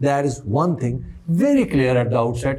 There is one thing very clear at the outset,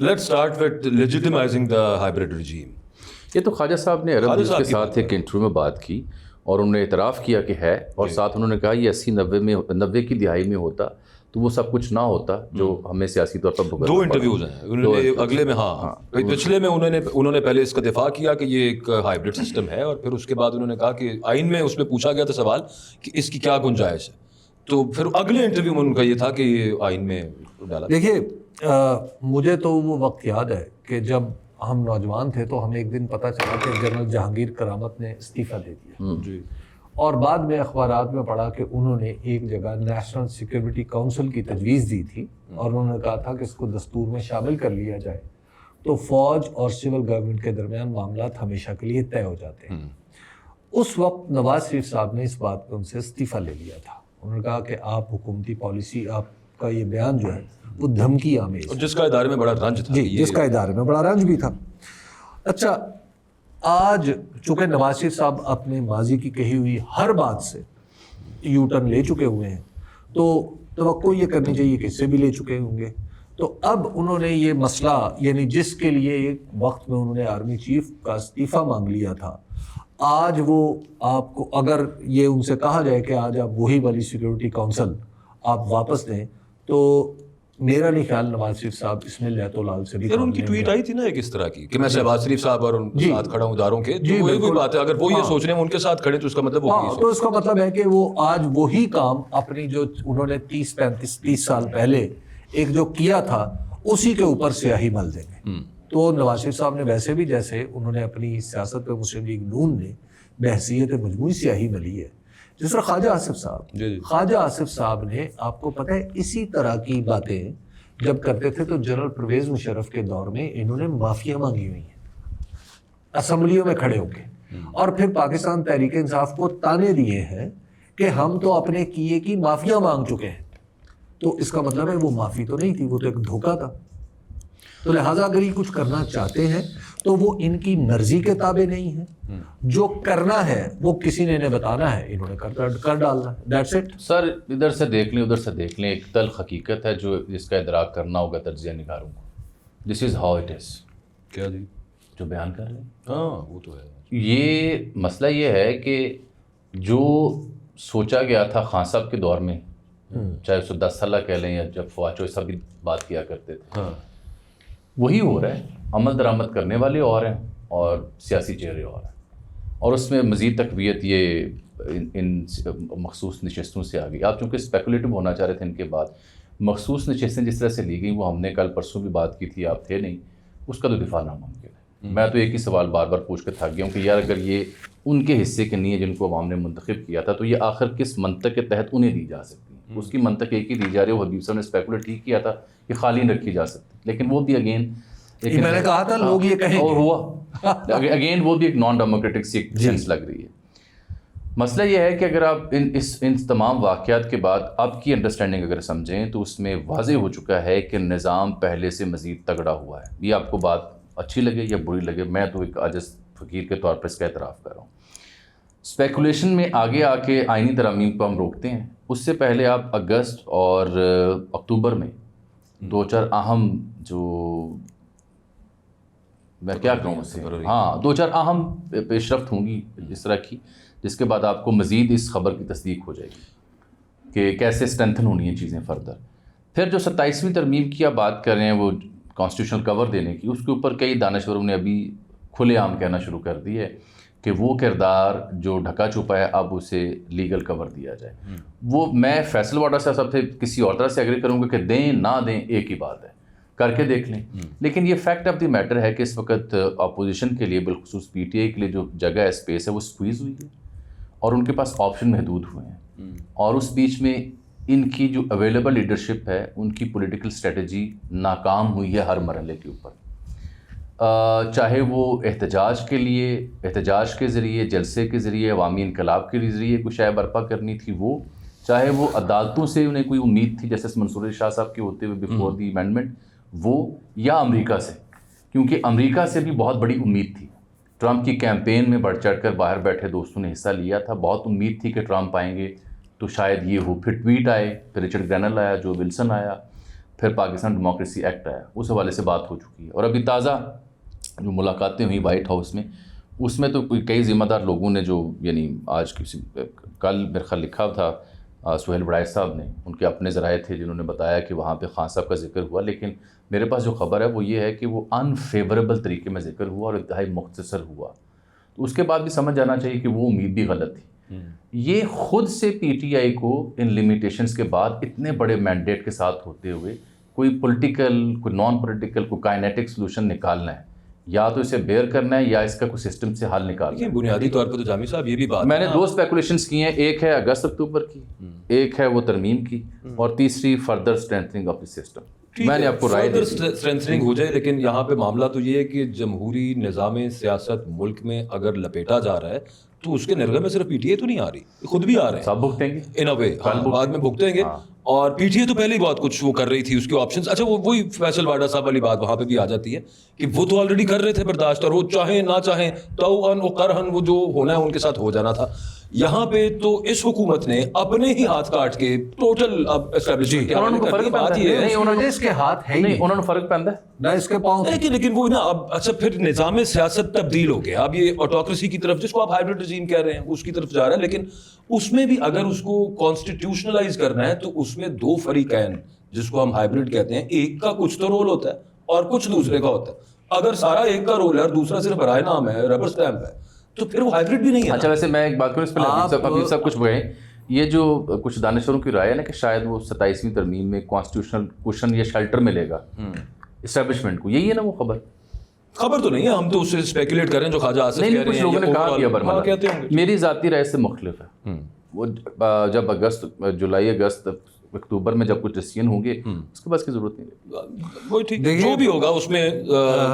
Let's start with legitimizing the hybrid regime. یہ تو خواجہ صاحب نے عرب news کے ساتھ ایک انٹرویو میں بات کی اور انہوں نے اعتراف کیا کہ ہے، اور ساتھ انہوں نے کہا یہ 80-90 کی دہائی میں ہوتا تو وہ سب کچھ نہ ہوتا جو ہمیں سیاسی طور پر بھگتنا پڑا۔ 2 انٹرویوز ہیں انہوں نے، اگلے میں ہاں پچھلے میں انہوں نے پہلے اس کا دفاع کیا کہ یہ ایک ہائبرڈ سسٹم ہے، اور پھر اس کے بعد انہوں نے کہا کہ آئین میں اس میں پوچھا گیا تھا سوال کہ اس کی کیا گنجائش ہے، تو پھر اگلے انٹرویو میں ان کا یہ تھا کہ یہ آئین میں ڈالا۔ دیکھیے مجھے تو وہ وقت یاد ہے کہ جب ہم نوجوان تھے تو ہمیں ایک دن پتہ چلا کہ جنرل جہانگیر کرامت نے استعفیٰ دے دیا، جی، اور بعد میں اخبارات میں پڑھا کہ انہوں نے ایک جگہ نیشنل سیکیورٹی کونسل کی تجویز دی تھی اور انہوں نے کہا تھا کہ اس کو دستور میں شامل کر لیا جائے تو فوج اور سول گورنمنٹ کے درمیان معاملات ہمیشہ کے لیے طے ہو جاتے ہیں۔ اس وقت نواز شریف صاحب نے اس بات پہ ان سے استعفیٰ لے لیا تھا، انہوں نے کہا کہ آپ حکومتی پالیسی، آپ کا یہ بیان جو ہے وہ دھمکی آمیز ہے، جس کا ادارے میں بڑا رنج تھا، جی جس کا ادارے میں بڑا رنج بھی تھا۔ اچھا، آج چونکہ نواز شریف صاحب اپنے ماضی کی کہی ہوئی ہر بات سے یو ٹرن لے چکے ہوئے ہیں تو توقع یہ کرنی چاہیے کہ اس سے بھی لے چکے ہوں گے، تو اب انہوں نے یہ مسئلہ، یعنی جس کے لیے ایک وقت میں انہوں نے آرمی چیف کا استعفیٰ مانگ لیا تھا، آج وہ آپ کو اگر یہ ان سے کہا جائے کہ آج آپ وہی والی سیکیورٹی کونسل آپ واپس دیں تو میرا نہیں خیال نواز شریف صاحب اس میں لیت و لال سے بھی۔ پھر ان کی ٹویٹ آئی تھی نا ایک اس طرح کی کہ میں شہباز شریف صاحب اور ان کے ساتھ کھڑا ہوں اداروں کے، تو وہی کوئی بات ہے، اگر وہ یہ سوچ رہے ہیں ان کے ساتھ کھڑے تو اس کا مطلب وہ تو اس کا مطلب ہے کہ وہ آج وہی کام اپنی جو انہوں نے 30 سال پہلے ایک جو کیا تھا اسی کے اوپر سیاہی مل دیں گے۔ تو نواز شریف صاحب نے ویسے بھی جیسے انہوں نے اپنی سیاست پہ مسلم لیگ نون نے بحثیت مجموعی سیاہی ملی ہے، جس طرح خواجہ آصف صاحب نے، آپ کو پتہ ہے اسی طرح کی باتیں جب کرتے تھے تو جنرل پرویز مشرف کے دور میں انہوں نے معافیاں مانگی ہوئی ہیں اسمبلیوں میں کھڑے ہو کے، اور پھر پاکستان تحریک انصاف کو تانے دیے ہیں کہ ہم تو اپنے کیے کی معافیاں مانگ چکے ہیں، تو اس کا مطلب ہے وہ معافی تو نہیں تھی، وہ تو ایک دھوکہ تھا۔ تو لہٰذا اگر یہ کچھ کرنا چاہتے ہیں تو وہ ان کی مرضی کے تابع نہیں ہے، جو کرنا ہے وہ کسی نے انہیں بتانا ہے، انہوں نے کر ڈالنا ہے، دیٹس اٹ۔ سر ادھر سے دیکھ لیں ادھر سے دیکھ لیں، ایک تلخ حقیقت ہے جو جس کا ادراک کرنا ہوگا تجزیہ نگاروں کو۔ دس از ہاؤ اٹ از، کیا جی جو بیان کر رہے ہیں، ہاں وہ تو ہے۔ یہ مسئلہ یہ ہے کہ جو سوچا گیا تھا خان صاحب کے دور میں، چاہے اس کو 10 سالہ کہہ لیں یا جب فواد چوہدری صاحب بھی بات کیا کرتے تھے، وہی ہو رہا ہے۔ عمل درآمد کرنے والے اور ہیں اور سیاسی چہرے اور ہیں، اور اس میں مزید تقویت یہ ان مخصوص نشستوں سے آ گئی۔ آپ چونکہ اسپیکولیٹو ہونا چاہ رہے تھے ان کے بعد، مخصوص نشستیں جس طرح سے لی گئیں وہ ہم نے کل پرسوں بھی بات کی تھی، آپ تھے نہیں، اس کا تو دفاع ناممکن ہے۔ میں تو ایک ہی سوال بار بار پوچھ کے تھک گیا ہوں کہ یار اگر یہ ان کے حصے کے نہیں ہے جن کو عوام نے منتخب کیا تھا تو یہ آخر کس منطق کے تحت انہیں دی جا سکتی ہے؟ اس کی منطق ایک ہی دی جا رہی ہے، وہ حبیب صاحب نے اسپیکولیٹ ٹھیک کیا تھا کہ خالی رکھی جا سکتی، لیکن وہ بھی اگین میں نے کہا تھا لوگ یہ کہیں اور ہوا اگین وہ بھی ایک نان ڈیموکریٹک سی سینس لگ رہی ہے۔ مسئلہ یہ ہے کہ اگر آپ ان تمام واقعات کے بعد آپ کی انڈرسٹینڈنگ اگر سمجھیں تو اس میں واضح ہو چکا ہے کہ نظام پہلے سے مزید تگڑا ہوا ہے۔ یہ آپ کو بات اچھی لگے یا بری لگے، میں تو ایک عاجز فقیر کے طور پر اس کا اعتراف کر رہا ہوں۔ اسپیکولیشن میں آگے آ کے آئینی ترامیم کو ہم روکتے ہیں، اس سے پہلے آپ اگست اور اکتوبر میں 2-4 اہم جو میں کیا کہوں اس سے، ہاں 2-4 اہم پیش رفت ہوں گی اس طرح کی، جس کے بعد آپ کو مزید اس خبر کی تصدیق ہو جائے گی کہ کیسے اسٹرینتھن ہونی ہیں چیزیں فردر۔ پھر جو 27ویں ترمیم کی آپ بات کر رہے ہیں وہ کانسٹیٹیوشنل کور دینے کی، اس کے اوپر کئی دانشوروں نے ابھی کھلے عام کہنا شروع کر دی ہے کہ وہ کردار جو ڈھکا چھپا ہے اب اسے لیگل کور دیا جائے۔ وہ میں فیصل واڈا صاحب سے کسی اور طرح سے ایگری کروں گا کہ دیں نہ دیں ایک ہی بات ہے، کر کے دیکھ لیں، لیکن یہ فیکٹ آف دی میٹر ہے کہ اس وقت اپوزیشن کے لیے بالخصوص پی ٹی آئی کے لیے جو جگہ ہے، اسپیس ہے، وہ اسکویز ہوئی ہے اور ان کے پاس آپشن محدود ہوئے ہیں، اور اس بیچ میں ان کی جو اویلیبل لیڈرشپ ہے ان کی پولیٹیکل اسٹریٹجی ناکام ہوئی ہے ہر مرحلے کے اوپر، چاہے وہ احتجاج کے ذریعے، جلسے کے ذریعے، عوامی انقلاب کے ذریعے کوئی شے برپا کرنی تھی وہ، چاہے وہ عدالتوں سے انہیں کوئی امید تھی جیسے منصور علی شاہ صاحب کے ہوتے ہوئے بیفور دی امینڈمنٹ وہ، یا امریکہ سے، کیونکہ امریکہ سے بھی بہت بڑی امید تھی۔ ٹرمپ کی کیمپین میں بڑھ چڑھ کر باہر بیٹھے دوستوں نے حصہ لیا تھا، بہت امید تھی کہ ٹرمپ آئیں گے تو شاید یہ ہو، پھر ٹویٹ آئے، پھر رچرڈ گرینل آیا، جو ولسن آیا، پھر پاکستان ڈیموکریسی ایکٹ آیا, اس حوالے سے بات ہو چکی ہے. اور ابھی تازہ جو ملاقاتیں ہوئیں وائٹ ہاؤس میں, اس میں تو کئی ذمہ دار لوگوں نے جو یعنی آج کل میرے خیال لکھا تھا سہیل بڑائچ صاحب نے, ان کے اپنے ذرائع تھے جنہوں نے بتایا کہ وہاں پہ خان صاحب کا ذکر ہوا, لیکن میرے پاس جو خبر ہے وہ یہ ہے کہ وہ انفیوریبل طریقے میں ذکر ہوا اور انتہائی مختصر ہوا. تو اس کے بعد بھی سمجھ جانا چاہیے کہ وہ امید بھی غلط تھی. یہ خود سے پی ٹی آئی کو ان لیمیٹیشنز کے بعد اتنے بڑے مینڈیٹ کے ساتھ ہوتے ہوئے کوئی پولیٹیکل, کوئی نان پولیٹیکل, کوئی کائنیٹک سلوشن نکالنا ہے, یا تو اسے بیئر کرنا ہے یا اس کا کوئی سسٹم سے حل نکالنا ہے. بنیادی طور پہ تو جامی صاحب یہ بھی بات میں نے 2 اسپیکولیشنز کی ہیں, ایک ہے اگست اکتوبر کی, ایک ہے وہ ترمیم کی, اور تیسری further strengthening of the system. میں نے آپ کو رائے دی اسٹرینتھنگ ہو جائے, لیکن یہاں پہ معاملہ تو یہ ہے کہ جمہوری نظام سیاست ملک میں اگر لپیٹا جا رہا ہے تو اس کے نرغے میں صرف پی ٹی اے تو نہیں آ رہی, خود بھی آ رہے ہیں, سب بھگتیں گے ان اے وے, بعد میں بھگتیں گے. اور پی ٹی اے تو پہلے ہی بہت کچھ وہ کر رہی تھی, اس کے آپشنز. اچھا وہی فیصل واڈا صاحب والی بات وہاں پہ بھی آ جاتی ہے کہ وہ تو آلریڈی کر رہے تھے برداشت, اور وہ چاہیں نہ چاہیں توأن و کرہن وہ جو ہونا ہے ان کے ساتھ ہو جانا تھا. یہاں پہ تو اس حکومت نے اپنے ہی ہاتھ کاٹ کے ٹوٹل اب اسٹیبلشمنٹ کیا بات یہ ہے, انہوں نے اس کے ہاتھ ہے نہیں, انہوں نے فرق پہنتا ہے نہ اس کے پاؤں. لیکن وہ نا اب اچھا پھر نظام سیاست تبدیل ہو گیا, اب یہ آٹوکریسی کی طرف, جس کو آپ ہائبرڈ رجیم کہہ رہے ہیں, اس کی طرف جا رہا ہے. لیکن اس میں بھی اگر اس کو کانسٹیٹیوشنلائز کرنا ہے تو اس میں 2 فریقین جس کو ہم ہائبرڈ کہتے ہیں, ایک کا کچھ تو رول ہوتا ہے اور کچھ دوسرے کا ہوتا ہے. اگر سارا ایک کا رول ہے اور دوسرا صرف برائے نام ہے, ربر اسٹیمپ ہے, تو پھر وہ ہائبرڈ بھی نہیں ہے. اچھا ویسے میں ایک بات کروں اس پہ, حبیب صاحب کچھ گئے, یہ جو کچھ دانشوروں کی رائے ہے نا کہ شاید وہ 27ویں ترمیم میں کانسٹیٹیوشنل کوشن یا شیلٹر ملے گا اسٹیبلشمنٹ کو, یہی ہے نا وہ خبر تو نہیں ہے, ہم تو اس سے اسپیکولیٹ کر رہے ہیں جو خواجہ آصف کہہ رہے ہیں. کچھ لوگوں نے کہا کیا برملا کہتے ہوں گے, میری ذاتی رائے سے مختلف ہے. وہ جب جولائی اگست اکتوبر میں جب کچھ ڈیسیژن ہوں گے اس کے بعد کی ضرورت نہیں, وہی ٹھیک, جو بھی ہوگا اس میں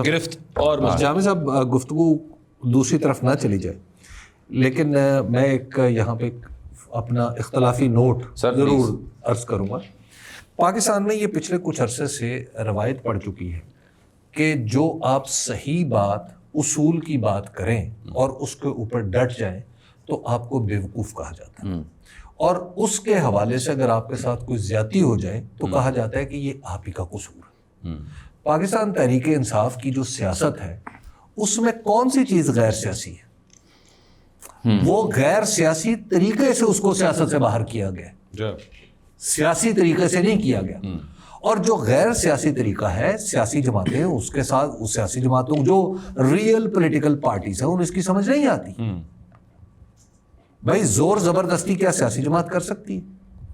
گرفت. اور جامع صاحب گفتگو دوسری طرف نہ چلی جائے, لیکن میں ایک یہاں پہ اپنا اختلافی نوٹ ضرور عرض کروں گا. پاکستان میں یہ پچھلے کچھ عرصے سے روایت پڑ چکی ہے کہ جو آپ صحیح بات, اصول کی بات کریں اور اس کے اوپر ڈٹ جائیں تو آپ کو بیوقوف کہا جاتا ہے, اور اس کے حوالے سے اگر آپ کے ساتھ کوئی زیادتی ہو جائے تو کہا جاتا ہے کہ یہ آپ ہی کا قصور ہے. پاکستان تحریک انصاف کی جو سیاست ہے اس میں کون سی چیز غیر سیاسی ہے؟ وہ غیر سیاسی طریقے سے اس کو سیاست سے باہر کیا گیا, سیاسی طریقے سے نہیں کیا گیا. اور جو غیر سیاسی طریقہ ہے, سیاسی جماعتیں اس کے ساتھ, اس سیاسی جماعتوں جو ریئل پولیٹیکل پارٹیز ہیں ان اس کی سمجھ نہیں آتی. بھائی زور زبردستی کیا سیاسی جماعت کر سکتی؟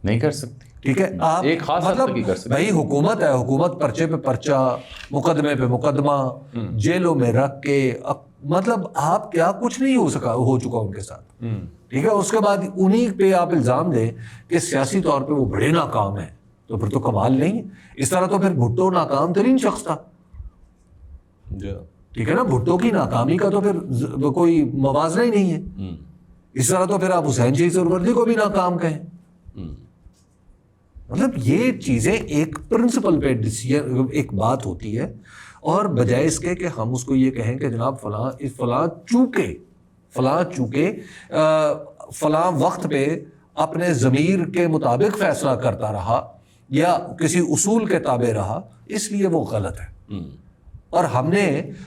نہیں کر سکتی. ٹھیک ہے, آپ ایک خاص حد تک ہی کر سکتے. بھائی حکومت ہے, حکومت پرچے پہ پرچہ, مقدمے پہ مقدمہ, جیلوں میں رکھ کے, مطلب آپ کیا کچھ نہیں ہو چکا ان کے ساتھ. ٹھیک ہے, اس کے بعد انہی پہ آپ الزام دیں کہ سیاسی طور پہ وہ بڑے ناکام ہیں, تو پھر تو کمال نہیں ہے. اس طرح تو پھر بھٹو ناکام ترین شخص تھا. ٹھیک ہے نا, بھٹو کی ناکامی کا تو پھر کوئی موازنہ ہی نہیں ہے. اس طرح تو پھر آپ حسین شہید سہروردی کو بھی ناکام کہیں. مطلب یہ چیزیں ایک پرنسپل پہ ایک بات ہوتی ہے, اور بجائے اس کے کہ ہم اس کو یہ کہیں کہ جناب فلاں چونکہ فلاں وقت پہ اپنے ضمیر کے مطابق فیصلہ کرتا رہا یا کسی اصول کے تابع رہا, اس لیے وہ غلط ہے. اور ہم نے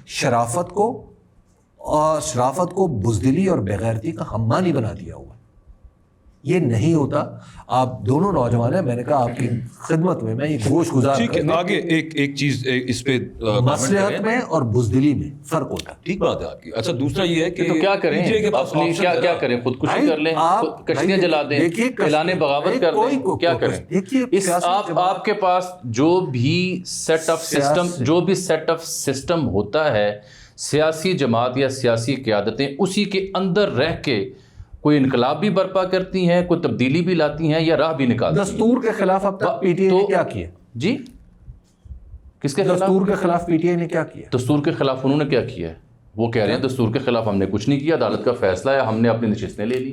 شرافت کو بزدلی اور بےغیرتی کا ہمانی بنا دیا ہوا. یہ نہیں ہوتا. آپ دونوں نوجوان ہیں, میں نے کہا آپ کی خدمت میں ایک گوش گزار. ٹھیک ہے, آگے ایک چیز اس پہ مصلحت میں اور بزدلی میں فرق ہوتا ہے. ٹھیک بات ہے آپ کی. اچھا دوسرا یہ ہے کہ تو کیا کریں, کیا کریں, خودکشی کر لیں, کشتیاں جلا دیں, اعلان بغاوت کر دیں, کیا کریں؟ آپ کے پاس جو بھی سیٹ آف سسٹم ہوتا ہے, سیاسی جماعت یا سیاسی قیادتیں اسی کے اندر رہ کے کوئی انقلاب بھی برپا کرتی ہیں, کوئی تبدیلی بھی لاتی ہیں یا راہ بھی نکالتی ہیں. دستور کے خلاف اب تک پی ٹی آئی نے کیا کیا؟ جی کس کے خلاف؟ دستور کے خلاف پی ٹی آئی نے کیا کیا؟ دستور کے خلاف انہوں نے کیا کیا ہے؟ وہ کہہ رہے ہیں دستور کے خلاف ہم نے کچھ نہیں کیا, عدالت کا فیصلہ ہے, ہم نے اپنی نشستیں لے لی.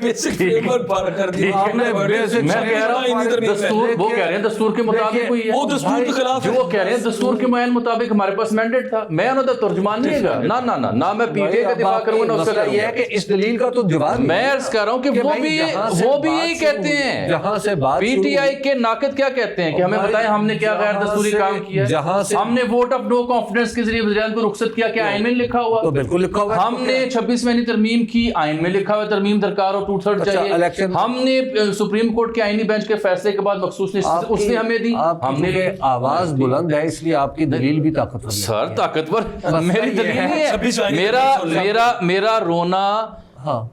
بیسک فریم ورک پار کر دیا میں کہہ رہا ہوں دستور, وہ کہہ رہے ہیں دستور کے مطابق ہوئی ہے, وہ دستور کے خلاف جو وہ کہہ رہے ہیں دستور کے معین مطابق ہمارے پاس مینڈیٹ تھا. میں انہوں نے ترجمان نہیں ہے گا, نہ میں پی ٹی اے کا دفاع کروں گا, نہ اس کا. یہ ہے کہ اس دلیل کا تو جواب میں عرض کر رہا ہوں کہ وہ بھی یہی کہتے ہیں. جہاں سے بات پی ٹی آئی کے ناقد کیا کہتے ہیں کہ ہمیں بتائیں ہم نے کیا غیر دستوری کام کیا ہے, ہم نے ووٹ آف نو کانفیڈنس کے ذریعے وزیر اعظم کو رخصت کیا, کیا آئین میں لکھا ہوا؟ تو بالکل لکھا ہوا. ہم نے 26ویں ترمیم کی, آئین میں لکھا ہوا ترمیم درکار اور 2/3 چاہیے. ہم نے سپریم کورٹ کے آئینی بینچ کے فیصلے کے بعد مخصوص اس نے ہمیں دی. ہم نے آواز بلند ہے اس لیے آپ کی دلیل بھی طاقتور ہے. سر طاقتور میری دلیل نہیں ہے, میرا رونا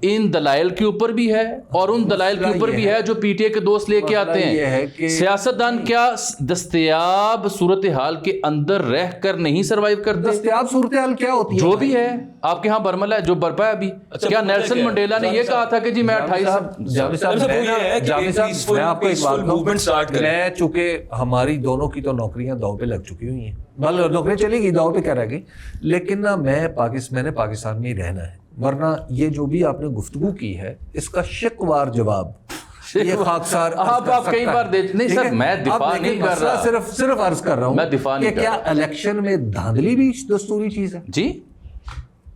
ان دلائل کے اوپر بھی ہے اور ان دلائل کے اوپر بھی ہے جو پی ٹی اے کے دوست لے کے آتے ہیں. سیاستدان کیا دستیاب صورتحال کے اندر رہ کر نہیں سروائیو کرتے؟ دستیاب صورتحال کیا ہوتی ہے؟ جو بھی ہے آپ کے ہاں برملا ہے جو برپا ہے ابھی. کیا نیلسن منڈیلا نے یہ کہا تھا کہ جی میں 28 جامی صاحب میں آپ کو ایک بات کہوں, میں چونکہ ہماری دونوں کی تو نوکریاں داؤ پہ لگ چکی ہوئی ہیں, بلکہ نوکریاں چلے گی داؤ پہ کیا رہ گئی, لیکن نہ میں نے پاکستان میں ہی رہنا ہے, ورنہ یہ جو بھی آپ نے گفتگو کی ہے اس کا شکوار جواب یہ خاکسار آپ کئی بار نہیں سر میں دفاع نہیں کر رہا, صرف عرض کر رہا ہوں میں دفاع نہیں کر رہا. کیا الیکشن میں دھاندلی بھی دستوری چیز ہے؟ جی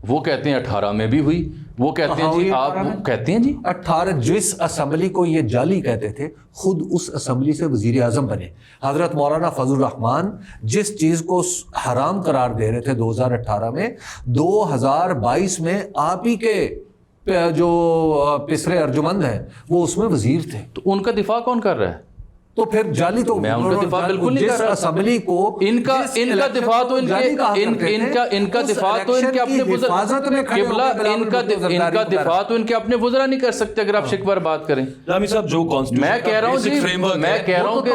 وہ کہتے ہیں 18 میں بھی ہوئی, وہ کہتے ہیں جی آپ کہتے ہیں جی 18 جس اسمبلی کو یہ جعلی کہتے تھے خود اس اسمبلی سے وزیر اعظم بنے. حضرت مولانا فضل الرحمان جس چیز کو حرام قرار دے رہے تھے 2018 میں, 2022 میں آپ ہی کے جو پسرے ارجمند ہیں وہ اس میں وزیر تھے. تو ان کا دفاع کون کر رہا ہے؟ تو پھر جعلی تو میں ان کا دفاع بالکل نہیں کر رہا. اسمبلی کو ان کا دفاع تو ان کا دفاع تو ان کے اپنے دفاع تو ان کے اپنے وزراء نہیں کر سکتے اگر آپ شکوار بات کریں. رامی صاحب جو میں کہہ رہا ہوں جی, میں کہہ رہا ہوں کہ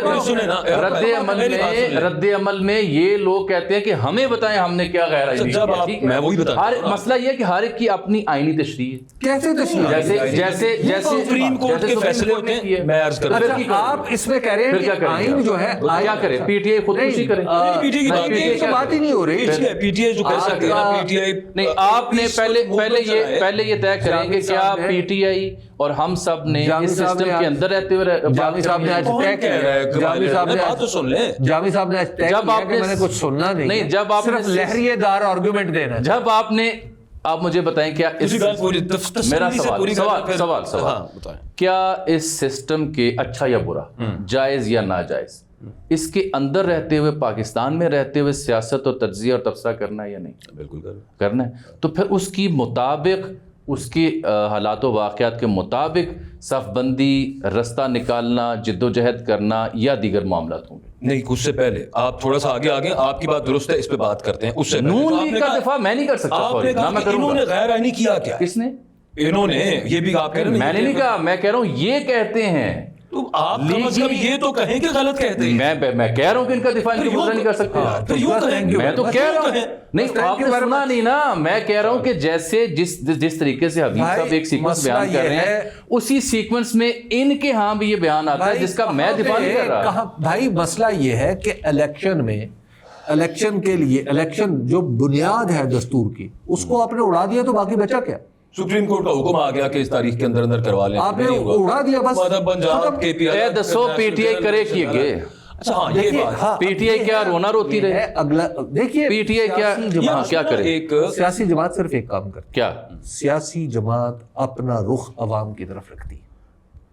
رد عمل میں یہ لوگ کہتے ہیں کہ ہمیں بتائیں ہم نے کیا غیر آئینی. میں وہی بتا رہا ہوں, مسئلہ یہ کہ ہر ایک کی اپنی آئینی تشریح ہے. کیسے تشریح؟ جیسے سپریم کورٹ کے فیصلے ہوتے ہیں. میں عرض کر رہا ہوں آپ اس میں کہہ رہے ہیں کہ آئین جو ہے کیا کرے, پی ٹی آئی خودکشی کرے. پی ٹی آئی کی بات ہی نہیں ہو رہی. پی ٹی آئی جو کہہ سکتے ہیں پی ٹی آئی نہیں, آپ نے پہلے یہ طے کریں کہ کیا پی ٹی آئی اور ہم سب نے اس سسٹم کے اندر رہتے ہوئے جامی صاحب نے آج طے کیا, جامی صاحب نے آج طے کیا کہ میں نے کچھ سننا نہیں, جب آپ صرف لہریے دار آرگومنٹ دینا ہے. جب آپ مجھے بتائیں کیا میرا سوال کیا اس سسٹم کے اچھا یا برا, جائز یا ناجائز, اس کے اندر رہتے ہوئے پاکستان میں رہتے ہوئے سیاست اور تجزیہ اور تبصرہ کرنا ہے یا نہیں؟ بالکل کرنا ہے. تو پھر اس کی مطابق اس کے حالات و واقعات کے مطابق صف بندی, رستہ نکالنا, جد و جہد کرنا یا دیگر معاملات ہوں گے. نہیں, اس سے پہلے آپ تھوڑا سا آگے آپ کی بات درست ہے, اس پہ بات کرتے ہیں. اس سے نون لیگ کا دفاع میں نہیں کر سکتا. انہوں نے غیر آئینی کیا کیا؟ کس نے؟ انہوں نے, یہ بھی آپ کہہ رہے ہیں. میں نے نہیں کہا, میں کہہ رہا ہوں یہ کہتے ہیں. تو آپ کم از کم یہ تو کہیں کہ غلط کہتے ہیں. میں کہہ رہا ہوں کہ ان کا دفاع ان کے وزراء نہیں کر سکتے. میں تو کہہ رہا ہوں, نہیں آپ نے سنا نہیں نا, میں کہہ رہا ہوں کہ جیسے جس طریقے سے حبیب صاحب ایک سیکوینس بیان کر رہے ہیں اسی سیکوینس میں ان کے ہاں بھی یہ بیان آتا ہے جس کا میں دفاع نہیں کر رہا. بھائی مسئلہ یہ ہے کہ الیکشن کے لیے الیکشن جو بنیاد ہے دستور کی اس کو آپ نے اڑا دیا تو باقی بچا کیا؟ سپریم کورٹ کا حکم آ گیا کہ اس تاریخ کے اندر کروا لیں. آپ نے اڑا دیا بس. پنجاب کے پی آئی دسو پی ٹی آئی کرے کیے گئے. اچھا ہاں یہ بات, پی ٹی آئی کیا رونا روتی رہے؟ اگلا دیکھیے پی ٹی آئی کیا کرے؟ ایک سیاسی جماعت صرف ایک کام کرتی ہے. کیا؟ سیاسی جماعت اپنا رخ عوام کی طرف رکھتی ہے.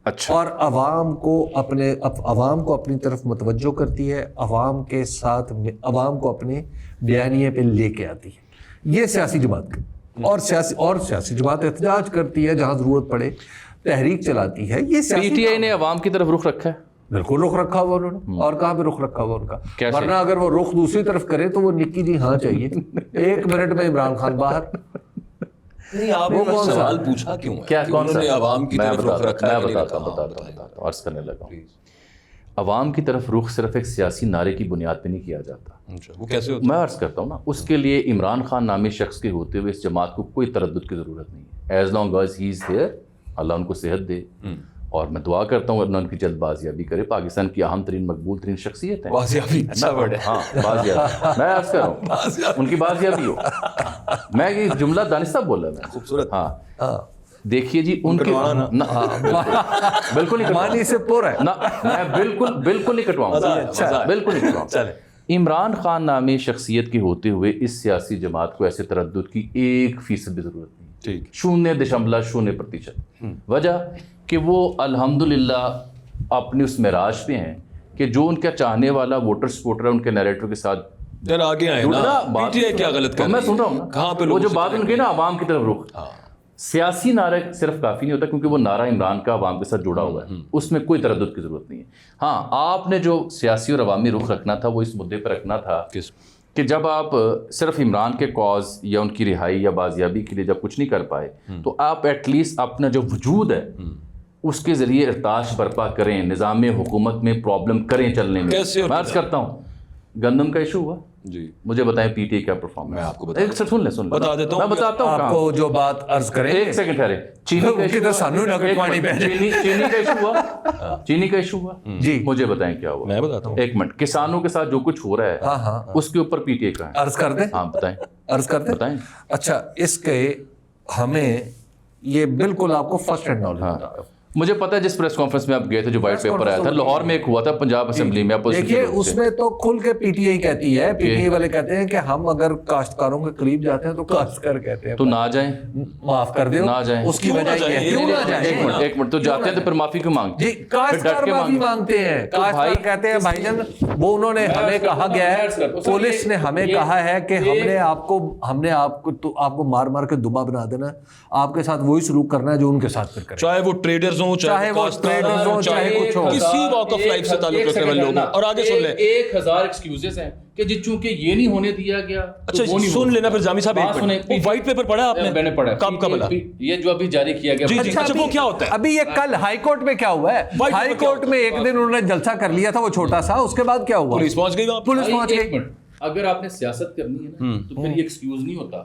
اچھا. اور عوام کو اپنی طرف متوجہ کرتی ہے, عوام کے ساتھ عوام کو اپنے بیانیے پہ لے کے آتی ہے. یہ سیاسی جماعت کی اور سیاسی جماعت احتجاج کرتی ہے جہاں ضرورت پڑے, تحریک چلاتی ہے. یہ پی ٹی آئی نے عوام کی طرف رخ رکھا ہے. بالکل رخ رکھا ہوا انہوں نے. اور کہاں پہ رخ رکھا ہوا ان کا؟ ورنہ اگر وہ رخ دوسری طرف کرے تو وہ نکی جی ہاں چاہیے. 1 منٹ میں عمران خان باہر. نہیں, آپ نے سوال پوچھا کیوں ہے کہ انہوں نے عوام کی طرف رخ رکھا ہے؟ میں بتاتا ہوں, عرض کرنے لگا ہوں. عوام کی طرف رخ صرف ایک سیاسی نعرے کی بنیاد پہ نہیں کیا جاتا. وہ کیسے ہوتا ہے؟ میں عرض کرتا ہوں نا, اس کے لیے عمران خان نامی شخص کے ہوتے ہوئے اس جماعت کو کوئی تردد کی ضرورت نہیں ہے. As long as he is here, Allah ان کو صحت دے, اور میں دعا کرتا ہوں اللہ ان کی جلد بازیابی کرے. پاکستان کی اہم ترین مقبول ترین شخصیت ہیں. بازیابی اچھا ورڈ ہے. ہاں بازیابی, میں عرض کر رہا ہوں ان کی بازیابی ہو. میں یہ جملہ دانستہ بولا میں. خوبصورت. ہاں دیکھیے جی ان کے بالکل نہیں مانی سے پورا ہے. میں بالکل نہیں کٹواؤں گا, بالکل نہیں کٹواؤں. عمران خان نامی شخصیت کے ہوتے ہوئے اس سیاسی جماعت کو ایسے تردد کی 1% بھی ضرورت نہیں. ٹھیک. 0.0%. وجہ کہ وہ الحمدللہ اپنے اس معراج پہ ہیں کہ جو ان کا چاہنے والا ووٹر سپورٹر ہے ان کے نیریٹو کے ساتھ یار آگے آئے نا. پی ٹی آئی کیا غلط کر رہی ہے؟ میں سن رہا ہوں کہاں پہ وہ جو بات ان کی نا عوام کی طرف رخ. سیاسی نعرہ صرف کافی نہیں ہوتا کیونکہ وہ نعرہ عمران کا عوام کے ساتھ جڑا ہوا ہے, اس میں کوئی تردد کی ضرورت نہیں ہے. ہاں آپ نے جو سیاسی اور عوامی رخ رکھنا تھا وہ اس مدعے پہ رکھنا تھا کہ جب آپ صرف عمران کے کاز یا ان کی رہائی یا بازیابی کے لیے جب کچھ نہیں کر پائے تو آپ ایٹ لیسٹ اپنا جو وجود ہے اس کے ذریعے ارتعاش برپا کریں, نظام حکومت میں پرابلم کریں چلنے میں. میں عرض کرتا ہوں گندم کا ایشو ہوا جی, مجھے بتائیں پی ٹی آئی کیا پرفارمنس. میں آپ کو بتا بتا دیتا ہوں, میں بتاتا ہوں آپ کو جو بات عرض کریں. ایک سیکنڈ ٹھہرے. چینی کا ایشو ہوا جی, مجھے بتائیں کیا ہوا. میں بتاتا ہوں. ایک منٹ. کسانوں کے ساتھ جو کچھ ہو رہا ہے اس کے اوپر پی ٹی آئی کا ہے. عرض کر دیں. ہاں بتائیں. عرض کر دیں. بتائیں. اچھا اس کے ہمیں یہ بالکل آپ کو فرسٹ ہینڈ نالج. مجھے پتا ہے جس پریس کانفرنس میں آپ گئے تھے جو وائٹ پیپر آیا تھا لاہور میں ایک ہوا تھا پنجاب اسمبلی میں. دیکھیے اس میں تو کھل کے پی ٹی آئی کہتی ہے, پی ٹی آئی والے کہتے ہیں کہ ہم اگر کاشتکاروں کے قریب جاتے ہیں تو کاشتکار کہتے ہیں تو نہ جائیں, معاف کر دیں, نہ جائیں. اس کی وجہ یہ ہے کیوں نہ جائیں. ایک منٹ. تو جاتے ہیں تو پھر معافی کیوں مانگتے ہیں؟ جی کاشتکار معافی مانگتے ہیں. کاشتکار کہتے ہیں بھائی جان وہ انہوں نے ہمیں کہا گیا ہے, پولیس نے ہمیں کہا ہے کہ ہم نے آپ کو مار مار کے دبا بنا دینا, آپ کے ساتھ وہی سلوک کرنا ہے جو ان کے ساتھ پھر کریں, چاہے وہ ٹریڈرز ہوں, چاہے وہ چاہے کچھ ہو, کسی واک آف لائف سے تعلق رکھنے والے لوگ. اور آگے سن لیں 1000 ایکسکیوزز ہیں کہ جی چونکہ یہ نہیں ہونے دیا گیا. اچھا سن لینا پھر جامی صاحب ایک منٹ. وہ وائٹ پیپر پڑھا آپ نے؟ میں نے پڑھا. کب کا بلا یہ جو ابھی جاری کیا گیا. اچھا وہ کیا ہوتا ہے ابھی یہ کل ہائی کورٹ میں کیا ہوا ہے؟ ہائی کورٹ میں ایک دن انہوں نے جلسہ کر لیا تھا وہ چھوٹا سا, اس کے بعد کیا ہوا؟ پولیس پہنچ گئی. پولیس پہنچ گئی. اگر آپ نے سیاست کرنی ہے نا تو پھر یہ ایکسکیوز نہیں ہوتا.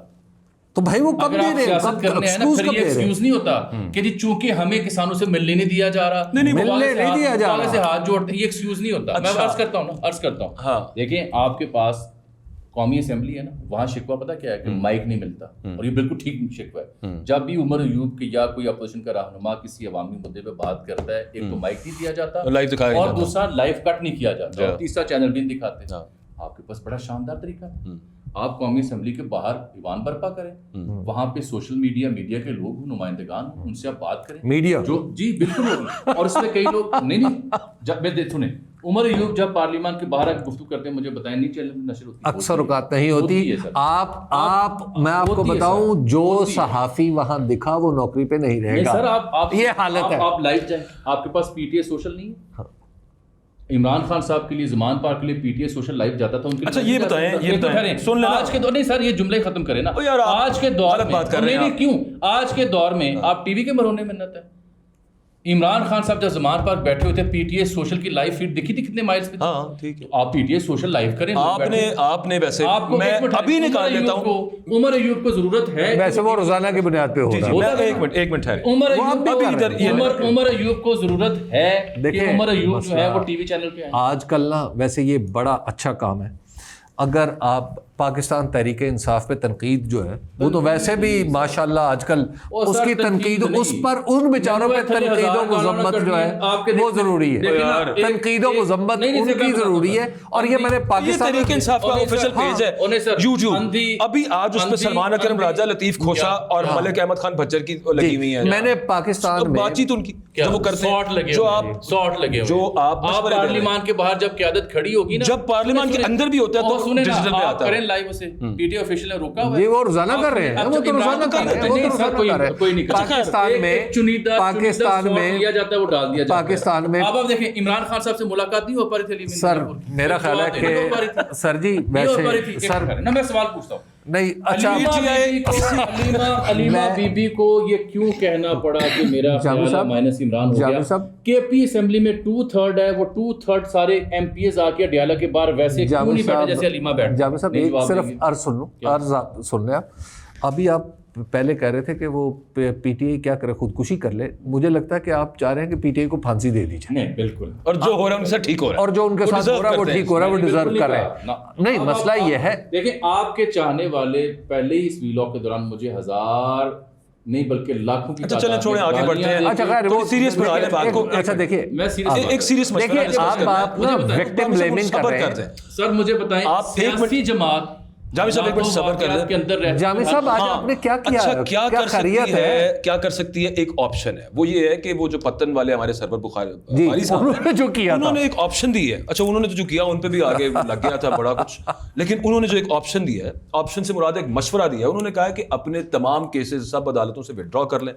تو بھائی وہ کب دے رہے ہیں, کب ایکسکیوز نہیں ہوتا کہ جی چونکہ ہمیں کسانوں سے ملنے نہیں دیا جا رہا, ملنے نہیں دیا جا رہا, سے ہاتھ جوڑتے, یہ ایکسکیوز نہیں ہوتا. میں عرض کرتا ہوں دیکھیں آپ کے پاس قومی اسمبلی ہے نا, وہاں شکوہ پتہ کیا ہے کہ مائک نہیں ملتا, اور یہ بالکل ٹھیک شکوہ ہے. جب بھی عمر ایوب کے یا کوئی اپوزیشن کا رہنما کسی عوامی مدعے پہ بات کرتا ہے, ایک تو مائک نہیں دیا جاتا اور دوسرا لائیو کٹ نہیں کیا جاتا, اور تیسرا چینل بھی نہیں دکھاتے. آپ کے پاس بڑا شاندار طریقہ ہے, آپ قومی اسمبلی کے باہر ایوان برپا کریں, وہاں پہ سوشل میڈیا کے لوگ ہوں, نمائندگان ہوں, ان سے آپ بات کریں. میڈیا جو جی بالکل ہوگی. اور اس میں کئی لوگ نہیں جب میں سنیں عمر ایوب جب پارلیمان کے باہر گفتگو کرتے ہیں مجھے بتائیں نہیں چینل نشر ہوتی, اکثر اوقات نہیں ہوتی. میں آپ کو بتاؤں جو صحافی وہاں دکھا وہ نوکری پہ نہیں رہے گا. سر آپ یہ حالت ہے. آپ لائیو جائیں, آپ کے پاس پی ٹی آئی سوشل نہیں ہے. عمران خان صاحب کے لیے زمان پارک کے لیے P T I social live جاتا تھا ان کے. اچھا یہ بتائیں سن لینا آج کے دور نہیں سر یہ جملے ختم کریں نا. آج کے دور میں کیوں آج کے دور میں آپ ٹی وی کے مرونے منت ہے. عمران خان صاحب جب زمان پارک بیٹھے ہوئے تھے, پی ٹی آئی سوشل کی لائیو فیڈ دیکھی تھی کتنے مائلز پہ. ہاں ٹھیک ہے, آپ P T I social live کریں. آپ نے ویسے میں ابھی نکال دیتا ہوں, عمر ایوب کو ضرورت ہے ویسے وہ روزانہ کی بنیاد پہ ہو رہا ہے. ایک منٹ ٹھہرے. عمر ایوب کو ضرورت ہے کہ عمر ایوب جو ہے وہ ٹی وی چینل پہ آئیں. آج کل نا ویسے یہ بڑا اچھا کام ہے. اگر آپ پاکستان تحریک انصاف پہ تنقید جو ہے وہ تو ویسے بھی ماشاءاللہ آج کل اس کی تنقید اس پر ان بیچاروں پہ تنقید و مذمت جو ہے وہ ضروری ہے. تنقید و مذمت ان کی ضروری ہے. اور یہ میں نے پاکستان تحریک انصاف کا آفیشیل پیج ہے یوٹیوب, ابھی آج اس پہ سلمان اکرم راجہ, لطیف کھوسا اور ملک احمد خان بچر کی لگی ہوئی ہے. میں نے پاکستان میں بات چیت ان کی جو وہ کرتے ہیں, جو آپ پارلیمان کے باہر جب قیادت کھڑی ہوگی نا, جب پارلیمان کے اندر بھی ہوتا ہے تو ڈیجیٹل پہ آتا ہے. لائیو سے پی ٹی آئی آفیشیل نے روکا ہوا ہے. یہ وہ روزانہ کر رہے ہیں, وہ تو روزانہ کر رہے ہیں, وہ تو روزانہ کر رہے ہیں. پاکستان میں اب دیکھیں عمران خان صاحب سے ملاقات نہیں ہو پا رہی تھی. سر میرا خیال ہے کہ سر جی ویسے سر نہ میں سوال پوچھتا ہوں نہیں. اچھا علیمہ بی بی کو یہ کیوں کہنا پڑا کہ میرا مائنس عمران ہو گیا؟ کے پی اسمبلی میں 2/3 ہے, وہ 2/3 سارے ایم پی ایز آ کے ڈیالہ کے باہر ویسے کیوں نہیں بیٹھے جیسے علیمہ بیٹھے. جامع صاحب ایک صرف عرض سن لوں, عرض سن لیں آپ. ابھی آپ پہلے کہہ رہے تھے کہ وہ پی ٹی آئی کیا کرے, خودکشی کر لے. مجھے لگتا ہے کہ آپ چاہ رہے ہیں کہ پی ٹی آئی کو پھانسی دے دی جائے. نہیں بالکل, اور جو ہو رہا ہے ان سے ٹھیک ہو رہا ہے, اور جو ان کے ساتھ ہو رہا ہے وہ ٹھیک ہو رہا ہے, وہ ڈیزرو کر رہے ہیں. نہیں, مسئلہ یہ ہے, دیکھیں آپ کے چاہنے والے پہلے ہی اس ویلاگ کے دوران مجھے ہزار نہیں بلکہ لاکھوں کی. اچھا چلیں چھوڑیں, آگے بڑھتے ہیں. اچھا خیر, وہ سیریس بنا لیں بات کو. اچھا دیکھیے, میں ایک سیریس دیکھیے آپ نا وکٹم بلیمنگ کر رہے ہیں. سر مجھے بتائیں, آپ سیاسی جماعت جاوید صاحب ایک منٹ صبر کر لیں. جاوید صاحب آج آپ نے کیا کیا؟ اچھا کیا کر سکتی ہے, کیا کر سکتی ہے؟ ایک آپشن ہے, وہ یہ ہے کہ وہ جو پتن والے ہمارے سرور بخاری صاحب انہوں نے جو کیا, انہوں نے ایک آپشن دی ہے. اچھا انہوں نے تو جو کیا ان پہ بھی آگے لگ گیا تھا بڑا کچھ, لیکن انہوں نے جو ایک آپشن دیا ہے, آپشن سے مراد ایک مشورہ دیا ہے. انہوں نے کہا ہے کہ اپنے تمام کیسز سب عدالتوں سے وڈرا کر لیں,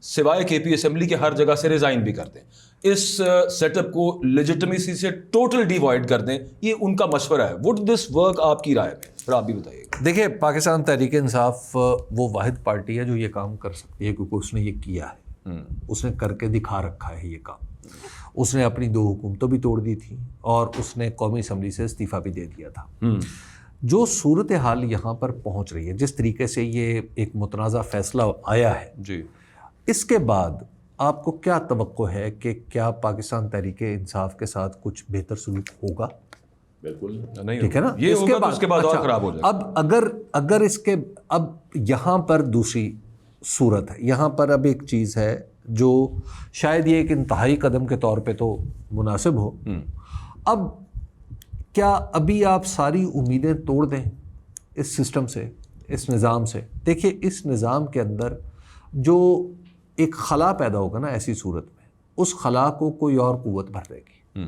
سوائے کے پی اسمبلی کے ہر جگہ سے ریزائن بھی کر دیں, اس سیٹ اپ کو لیجٹمیسی سے ٹوٹل ڈیوائڈ کر دیں. یہ ان کا مشورہ ہے. وڈ دس ورک آپ کی رائے میں؟ پھر آپ بھی بتائیے. دیکھیے پاکستان تحریک انصاف وہ واحد پارٹی ہے جو یہ کام کر سکتی ہے, کیونکہ اس نے یہ کیا ہے, اس نے کر کے دکھا رکھا ہے یہ کام. اس نے اپنی 2 حکومتوں بھی توڑ دی تھی اور اس نے قومی اسمبلی سے استعفیٰ بھی دے دیا تھا. جو صورتحال یہاں پر پہنچ رہی ہے, جس طریقے سے یہ ایک متنازع فیصلہ آیا ہے, جی اس کے بعد آپ کو کیا توقع ہے کہ کیا پاکستان تحریک انصاف کے ساتھ کچھ بہتر سلوک ہوگا؟ بالکل نہیں, ٹھیک ہے نا. یہ ہوگا تو اس کے بعد اور خراب ہو جائے. اب اگر اس کے, اب یہاں پر دوسری صورت ہے, یہاں پر اب ایک چیز ہے جو شاید یہ ایک انتہائی قدم کے طور پہ تو مناسب ہو. اب کیا ابھی آپ ساری امیدیں توڑ دیں اس سسٹم سے, اس نظام سے؟ دیکھیے اس نظام کے اندر جو ایک خلا پیدا ہوگا نا ایسی صورت میں, اس خلا کو کوئی اور قوت بھر دے گی.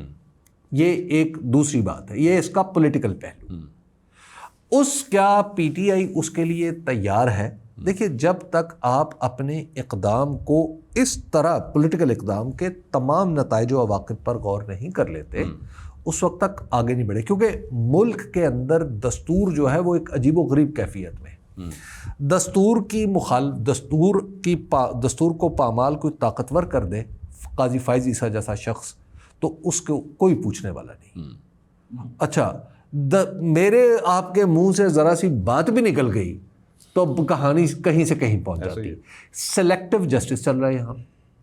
یہ ایک دوسری بات ہے, یہ اس کا پولیٹیکل پہلو. اس کیا پی ٹی آئی اس کے لیے تیار ہے؟ دیکھیے جب تک آپ اپنے اقدام کو اس طرح پولیٹیکل اقدام کے تمام نتائج و عواقب پر غور نہیں کر لیتے, اس وقت تک آگے نہیں بڑھے. کیونکہ ملک کے اندر دستور جو ہے وہ ایک عجیب و غریب کیفیت میں, دستور کو پامال کوئی طاقتور کر دے قاضی فائز عیسیٰ جیسا شخص, تو اس کو کوئی پوچھنے والا نہیں. اچھا میرے آپ کے منہ سے ذرا سی بات بھی نکل گئی تو کہانی کہیں سے کہیں پہنچ جاتی ہے. سلیکٹو جسٹس چل رہا ہے یہاں.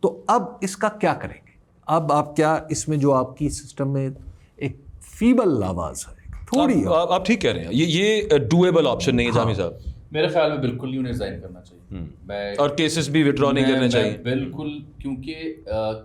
تو اب اس کا کیا کریں گے؟ اب آپ کیا اس میں جو آپ کی سسٹم میں ایک فیبل آواز ہے تھوڑی, آپ ٹھیک کہہ رہے ہیں, یہ ڈویبل آپشن نہیں ہے جامی صاحب. میرے خیال میں بالکل نہیں, انہیں ریزائن کرنا چاہیے. اور کیسز بھی وڈرا نہیں کرنے چاہیے. بالکل, کیونکہ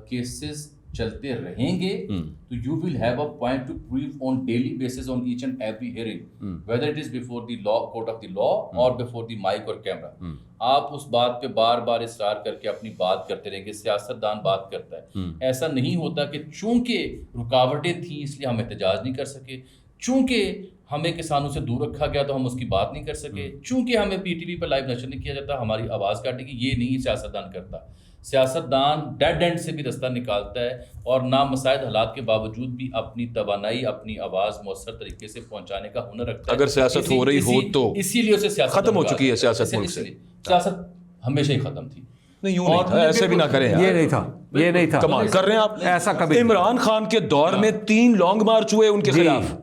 کیسز چلتے رہیں گے تو you will have a point to prove on daily basis on each and every hearing, whether it is before the law, court of the law or before the mic or camera. آپ اس بات پہ بار بار اصرار کر کے اپنی بات کرتے رہیں گے. سیاست دان بات کرتا ہے, ایسا نہیں ہوتا کہ چونکہ رکاوٹیں تھیں اس لیے ہم احتجاج نہیں کر سکے, چونکہ ہمیں کسانوں سے دور رکھا گیا تو ہم اس کی بات نہیں کر سکے, چونکہ ہمیں پی ٹی وی پہ لائیو نشر نہیں کیا جاتا ہماری آواز کاٹے گی. یہ نہیں سیاست دان کرتا. سیاست دان ڈیڈ اینڈ سے بھی رستہ نکالتا ہے اور نامساعد حالات کے باوجود بھی اپنی توانائی, اپنی آواز مؤثر طریقے سے پہنچانے کا ہنر رکھتا ہے. اگر سیاست ہو رہی ہو تو اسی لیے اسے سیاست ختم ہو چکی ہے سیاست ملک سے. سیاست ہمیشہ ہی ختم تھی. نہیں یوں نہیں تھا, ایسے بھی نہ کریں. یہ نہیں تھا. کمال کر رہے ہیں آپ. ایسا کبھی عمران خان کے دور میں 3 لانگ مارچ ہوئے ان کے خلاف.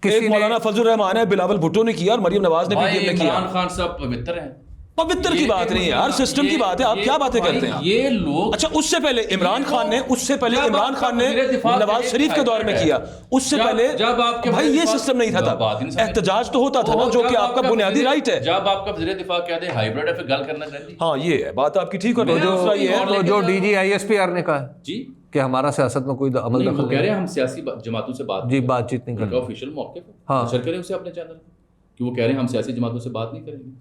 ایک مولانا فضل الرحمان ہے, بلاول بھٹو نے کیا اور مریم نواز نے بھی کیا. عمران خان صاحب پوتر ہیں. پوتر کی بات نہیں ہے یار, سسٹم کی بات ہے. آپ کیا باتیں کرتے ہیں یہ لوگ. اچھا اس سے پہلے عمران خان نے نواز شریف کے دور میں کیا. اس سے پہلے بھائی یہ سسٹم نہیں تھا تھا, احتجاج تو ہوتا تھا نا, جو کہ آپ کا بنیادی رائٹ ہے. جب آپ کا وزیر دفاع کہہ دے ہائیبرڈ ہے پھر گل کرنا چاہیے. ہاں یہ ہے بات آپ کی ٹھیک. اور جو D G I S P R نے کہا جی کہ ہمارا سیاست میں کوئی عمل دخل کہہ رہے ہیں ہم سیاسی جماعتوں سے بات چیت نہیں کرتے. آفیشیل موقع پہ نشر کریں اسے اپنے چینل پہ کہ وہ کہہ رہے ہیں ہم سیاسی جماعتوں سے بات نہیں کریں گے.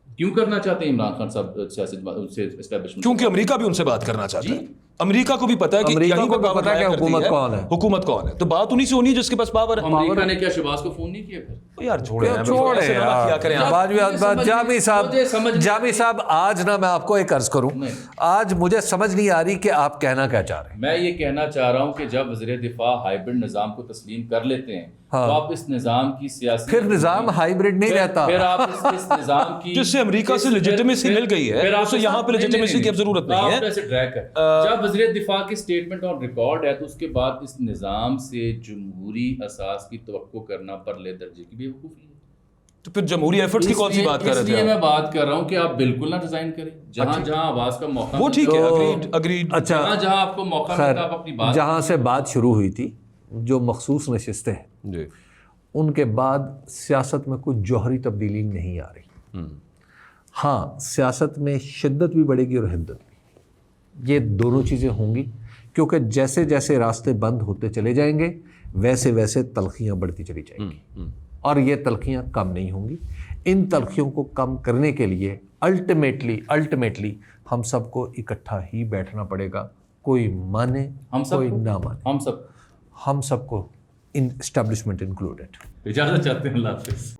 کیوں کرنا چاہتے ہیں عمران خان صاحب سیاسی اسٹیبلشمنٹ؟ کیونکہ امریکہ بھی ان سے بات کرنا چاہتا ہے. امریکہ کو بھی پتا ہے کہ یہیں پہ پتا ہے کہ حکومت کون ہے, تو بات انہی سے ہونی ہے جس کے پاس پاور ہے. امریکہ نے کیا شہباز کو فون نہیں کیا پھر؟ یار چھوڑیں. جامی صاحب آج نا میں آپ کو ایک عرض کروں, آج مجھے سمجھ نہیں آ رہی کہ آپ کہنا کیا چاہ رہے ہیں. میں یہ کہنا چاہ رہا ہوں کہ جب وزیر دفاع ہائیبرڈ نظام کو تسلیم کر لیتے ہیں تو آپ اس نظام کی سیاسی پھر نظام ہائیبرڈ نہیں رہتا. پھر آپ اس نظام کی جس سے امریکہ سے لیجیٹمیسی مل گئی ہے اسے یہاں پہ لیجیٹمیسی کی اب ضرورت نہیں ہے. جب وزیر دفاع کی اسٹیٹمنٹ آن ریکارڈ ہے تو اس کے بعد اس نظام سے جمہوری اساس کی توقع کرنا پرلے درجے کی بے وقوفی ہے. تو پھر جمہوری ایفرٹس کی کون سی بات کر رہے اس لیے تھے میں بات کر رہا ہوں کہ آپ بالکل نہ ریزائن کریں, جہاں جہاں آواز کا موقع وہ ٹھیک ہے, اگریڈ. اچھا جہاں جہاں آپ کو موقع ملتا ہے آپ اپنی بات. جہاں سے بات شروع ہوئی تھی جو مخصوص نشستیں ہیں جی ان کے بعد سیاست میں کوئی جوہری تبدیلی نہیں آ رہی. ہاں سیاست میں شدت بھی بڑھے گی اور حدت بھی, یہ دونوں چیزیں ہوں گی, کیونکہ جیسے جیسے راستے بند ہوتے چلے جائیں گے ویسے ویسے تلخیاں بڑھتی چلی جائیں گی, اور یہ تلخیاں کم نہیں ہوں گی. ان تلخیوں کو کم کرنے کے لیے الٹیمیٹلی ہم سب کو اکٹھا ہی بیٹھنا پڑے گا, کوئی مانے کوئی نہ مانے, ہم سب کو اسٹیبلشمنٹ انکلوڈیڈ. اجازت چاہتے ہیں, اللہ حافظ.